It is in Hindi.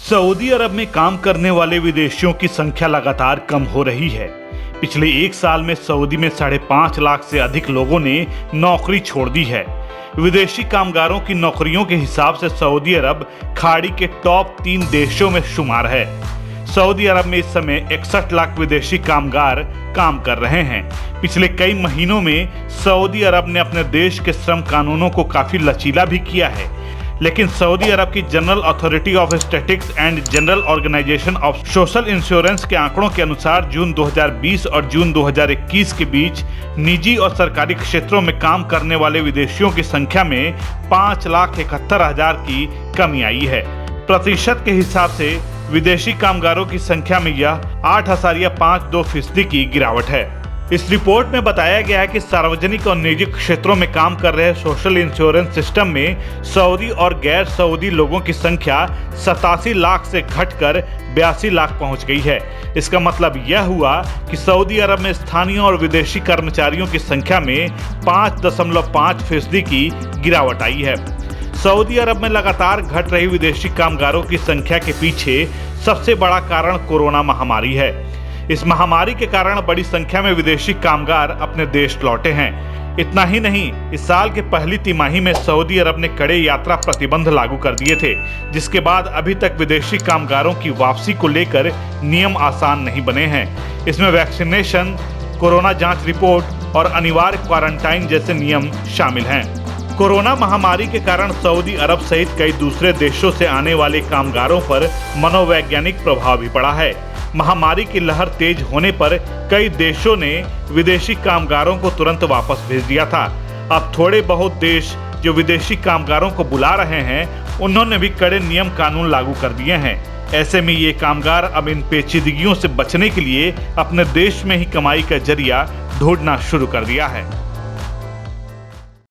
सऊदी अरब में काम करने वाले विदेशियों की संख्या लगातार कम हो रही है। पिछले एक साल में सऊदी में 5.5 लाख से अधिक लोगों ने नौकरी छोड़ दी है। विदेशी कामगारों की नौकरियों के हिसाब से सऊदी अरब खाड़ी के टॉप 3 देशों में शुमार है। सऊदी अरब में इस समय 61 लाख विदेशी कामगार काम कर रहे हैं। पिछले कई महीनों में सऊदी अरब ने अपने देश के श्रम कानूनों को काफी लचीला भी किया है, लेकिन सऊदी अरब की general authority of statistics and general organisation of social insurance के आंकड़ों के अनुसार जून 2020 और जून 2021 के बीच निजी और सरकारी क्षेत्रों में काम करने वाले विदेशियों की संख्या में 5,71,000 की कमी आई है। प्रतिशत के हिसाब से विदेशी कामगारों की संख्या में यह 8.52% की गिरावट है। इस रिपोर्ट में बताया गया है कि सार्वजनिक और निजी क्षेत्रों में काम कर रहे सोशल इंश्योरेंस सिस्टम में सऊदी और गैर सऊदी लोगों की संख्या 87 लाख से घटकर 82 लाख पहुंच गई है। इसका मतलब यह हुआ कि सऊदी अरब में स्थानीय और विदेशी कर्मचारियों की संख्या में 5.5% की गिरावट आई है। सऊदी अरब में लगातार घट रही विदेशी कामगारों की संख्या के पीछे सबसे बड़ा कारण कोरोना महामारी है। इस महामारी के कारण बड़ी संख्या में विदेशी कामगार अपने देश लौटे हैं। इतना ही नहीं, इस साल के पहली तिमाही में सऊदी अरब ने कड़े यात्रा प्रतिबंध लागू कर दिए थे, जिसके बाद अभी तक विदेशी कामगारों की वापसी को लेकर नियम आसान नहीं बने हैं। इसमें वैक्सीनेशन, कोरोना जांच रिपोर्ट और अनिवार्य क्वारंटाइन जैसे नियम शामिल हैं। कोरोना महामारी के कारण सऊदी अरब सहित कई दूसरे देशों से आने वाले कामगारों पर मनोवैज्ञानिक प्रभाव भी पड़ा है। महामारी की लहर तेज होने पर कई देशों ने विदेशी कामगारों को तुरंत वापस भेज दिया था। अब थोड़े बहुत देश जो विदेशी कामगारों को बुला रहे हैं, उन्होंने भी कड़े नियम कानून लागू कर दिए हैं। ऐसे में ये कामगार अब इन पेचीदगियों से बचने के लिए अपने देश में ही कमाई का जरिया ढूंढना शुरू कर दिया है।